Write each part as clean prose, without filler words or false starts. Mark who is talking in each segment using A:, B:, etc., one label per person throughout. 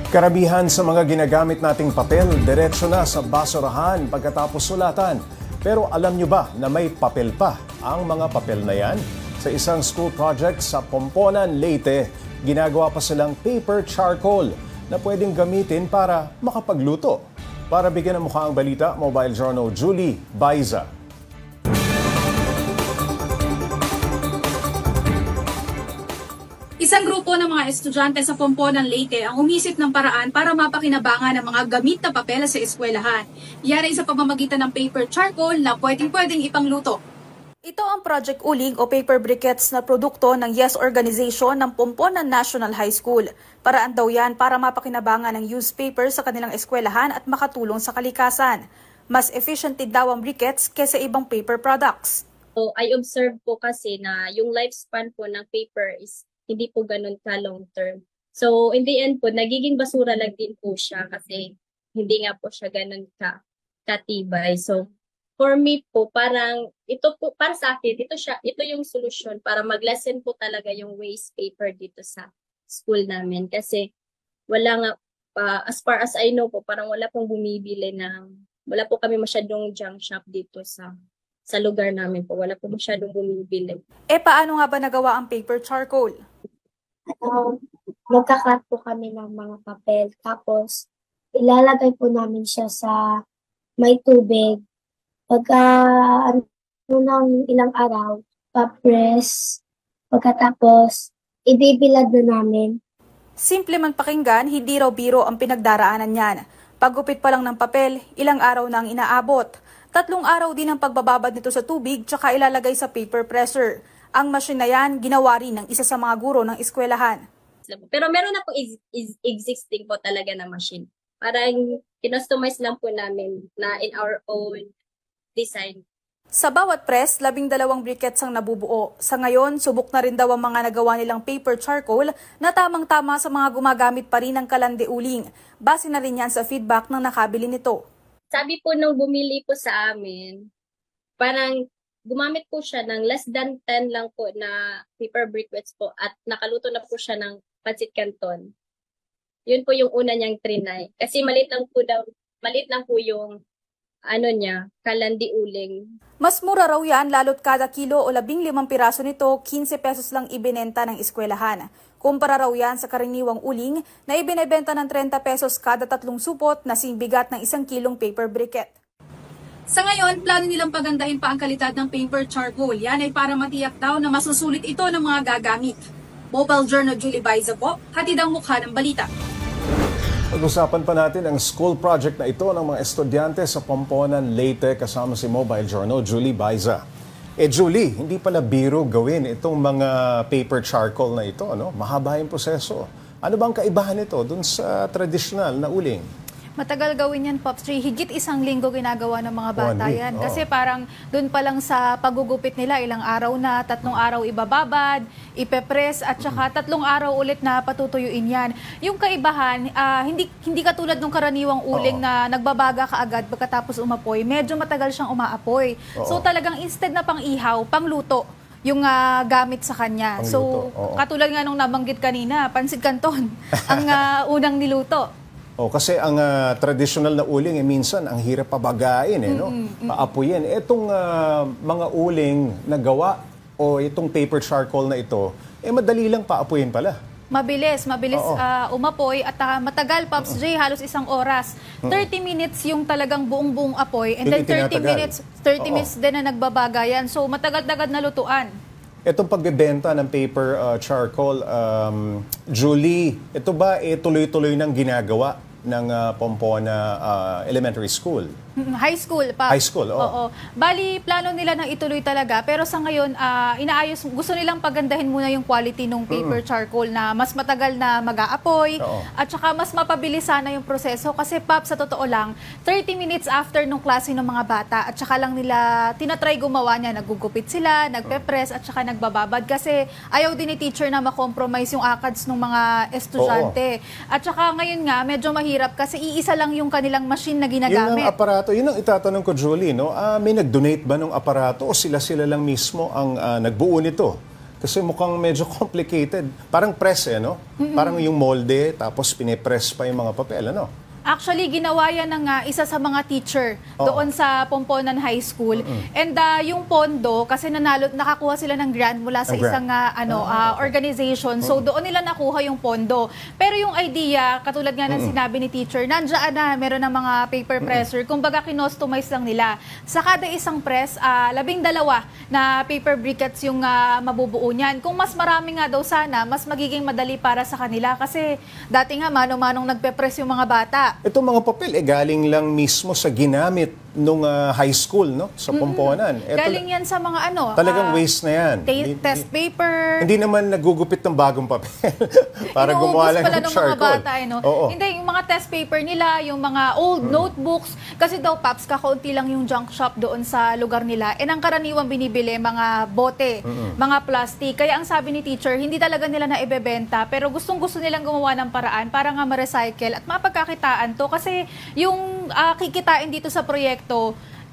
A: Karamihan sa mga ginagamit nating papel, diretso na sa basurahan pagkatapos sulatan. Pero alam nyo ba na may papel pa ang mga papel na yan? Sa isang school project sa Pomponan, Leyte, ginagawa pa silang paper charcoal na pwedeng gamitin para makapagluto. Para bigyan ng mukha ang balita, Mobile Journal Julie Baiza.
B: Isang grupo ng mga estudyante sa Pomponan, Leyte ang umisip ng paraan para mapakinabangan ng mga gamit na papel sa eskwelahan. Yari sa pamamagitan ng paper charcoal na pwedeng ipangluto. Ito ang Project Uling o paper briquettes na produkto ng YES organization ng Pomponan National High School. Paraan daw yan para mapakinabangan ng used paper sa kanilang eskwelahan at makatulong sa kalikasan. Mas efficient din daw ang briquettes kaysa ibang paper products.
C: So, I observe po kasi na yung lifespan po ng paper is hindi po ganun ka long term. So, in the end po, nagiging basura lang din po siya kasi hindi nga po siya ganun katibay. So, for me po, parang ito po, para sa akin, ito yung solusyon para mag-lessen po talaga yung waste paper dito sa school namin. Kasi wala nga, as far as I know po, parang wala pong bumibili wala po kami masyadong junk shop dito sa lugar namin po. Wala po masyadong bumibili.
B: Paano nga ba nagawa ang paper charcoal?
D: Magka-cut po kami ng mga papel. Tapos, ilalagay po namin siya sa may tubig. Pagka ng ilang araw, pa-press. Pagkatapos, ibibilad na namin.
B: Simple man pakinggan, hindi raw biro ang pinagdaraanan niyan. Paggupit pa lang ng papel, ilang araw na ang inaabot. 3 araw din ang pagbababad nito sa tubig tsaka ilalagay sa paper presser. Ang machine na yan, ginawa rin ng isa sa mga guro ng eskwelahan.
C: Pero meron na po existing po talaga na machine. Parang kinostomize lang po namin na in our own design.
B: Sa bawat press, 12 briquettes ang nabubuo. Sa ngayon, subok na rin daw ang mga nagawa nilang paper charcoal na tamang-tama sa mga gumagamit pa rin ng kalande uling. Base na rin yan sa feedback ng nakabili nito.
C: Sabi po nung bumili po sa amin, parang gumamit po siya ng less than 10 lang po na paper briquettes po at nakaluto na po siya ng pancit canton. Yun po yung una niyang trinay. Kasi maliit lang po yung kalandi uling.
B: Mas mura raw yan lalo't kada kilo o 15 piraso nito, 15 pesos lang ibinenta ng eskwelahan. Kumpara raw yan sa karaniwang uling na ibinebenta ng 30 pesos kada 3 supot na singbigat ng 1 kilong paper briquette. Sa ngayon, plano nilang pagandahin pa ang kalidad ng paper charcoal. Yan ay para matiyak daw na masusulit ito ng mga gagamit. Mobile Journal Julie Baiza po, hatid ang mukha ng balita.
A: Pag-usapan pa natin ang school project na ito ng mga estudyante sa Pomponan, Leyte kasama si Mobile Journal Julie Baiza. Julie, hindi pala biro gawin itong mga paper charcoal na ito, no? Mahaba yung proseso. Ano bang kaibahan nito dun sa traditional na uling?
E: Matagal gawin yan, Pops 3. Higit 1 linggo ginagawa ng mga bata yan. Kasi parang doon pa lang sa pagugupit nila, ilang araw na, 3 araw ibababad, ipepress, at saka 3 araw ulit na patutuyuin yan. Yung kaibahan, hindi katulad ng karaniwang uling na nagbabaga kaagad pagkatapos umapoy. Medyo matagal siyang umaapoy. So talagang instead na pang-ihaw, pangluto yung gamit sa kanya. So katulad nga nung nabanggit kanina, pancit canton ang unang niluto.
A: Kasi ang traditional na uling minsan ang hirap pabagain no? Paapuyin. Itong mga uling na gawa o itong paper charcoal na ito, madali lang paapuyin pala.
E: Mabilis umapoy at matagal, Pops J, halos 1 oras. 30 minutes yung talagang buong apoy and then 30 minutes din na nagbabagayan. So matagal-tagal na lutuan.
A: Itong pagbebenta ng paper charcoal, Julie, ito ba tuloy-tuloy nang ginagawa ng Pompona Elementary School?
E: High school pa.
A: High school,
E: Oo. Bali, plano nila nang ituloy talaga. Pero sa ngayon, gusto nilang pagandahin muna yung quality ng paper charcoal na mas matagal na mag-aapoy. At saka mas mapabilis sana yung proseso. Kasi, Pop, sa totoo lang, 30 minutes after nung klase ng mga bata, at saka lang nila tinatry gumawa niya. Nagugupit sila, nagpe-press, at saka nagbababad. Kasi ayaw din ni teacher na makompromise yung ACADS ng mga estudyante. At saka ngayon nga, medyo mahirap kasi iisa lang yung kanilang machine na ginagamit.
A: Yun ang aparato. Yun ang itatanong ko, Julie, no? May nag-donate ba ng aparato o sila lang mismo ang nagbuo nito? Kasi mukhang medyo complicated. Parang press no? Parang yung molde, tapos pinipress pa yung mga papel, ano?
E: Actually, ginawa yan ng isa sa mga teacher doon sa Pomponan High School. And yung pondo, kasi nakakuha sila ng grant mula sa isang organization. So doon nila nakuha yung pondo. Pero yung idea, katulad nga ng sinabi ni teacher, nandiyan na, meron ng mga paper presser. Kumbaga, kinostomize lang nila. Sa kada isang press, 12 na paper briquettes yung mabubuo niyan. Kung mas marami nga daw sana, mas magiging madali para sa kanila. Kasi dati nga, mano-manong nagpe-press yung mga bata.
A: Itong mga papel, galing lang mismo sa ginamit nung high school, no? Sa Pomponan.
E: Galing yan sa mga
A: talagang waste na yan.
E: Test paper.
A: Hindi naman nagugupit ng bagong papel para gumawa lang ng charcoal.
E: Mga bata, Hindi, yung mga test paper nila, yung mga old notebooks. Kasi daw, Paps, kakaunti lang yung junk shop doon sa lugar nila. Ang karaniwang binibili, mga bote, mga plastic. Kaya ang sabi ni teacher, hindi talaga nila na ibebenta, pero gustong-gusto nilang gumawa ng paraan para nga ma-recycle at mapagkakitaan to. Kasi yung kikitain dito sa proyekto,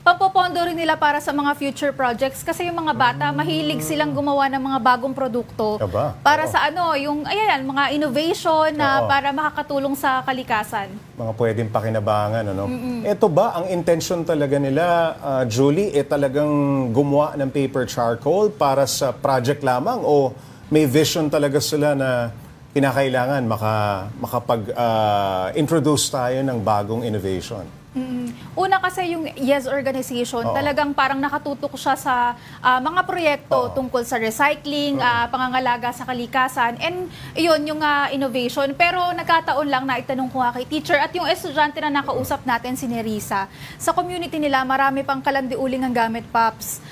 E: pampopondo rin nila para sa mga future projects kasi yung mga bata, mahilig silang gumawa ng mga bagong produkto para sa yung mga innovation na para makakatulong sa kalikasan.
A: Mga pwedeng pakinabangan, ano? Ito ba, ang intention talaga nila, Julie, talagang gumawa ng paper charcoal para sa project lamang o may vision talaga sila na kinakailangan makapag-introduce tayo ng bagong innovation?
E: Una kasi yung YES organization, talagang parang nakatutok siya sa mga proyekto tungkol sa recycling, pangangalaga sa kalikasan, and yun yung innovation. Pero nagkataon lang na itanong ko kay teacher at yung estudyante na nakausap natin, si Nerissa, sa community nila marami pang kalandiuling ang gamit, Paps.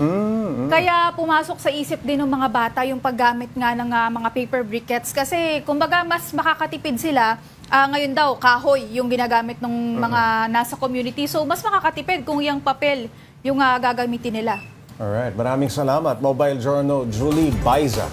E: Kaya pumasok sa isip din ng mga bata yung paggamit nga ng mga paper briquettes kasi kumbaga mas makakatipid sila. Ngayon daw, kahoy yung ginagamit ng mga nasa community. So, mas makakatipid kung yung papel yung gagamitin nila.
A: Alright, maraming salamat. Mobile Journal, Julie Baiza.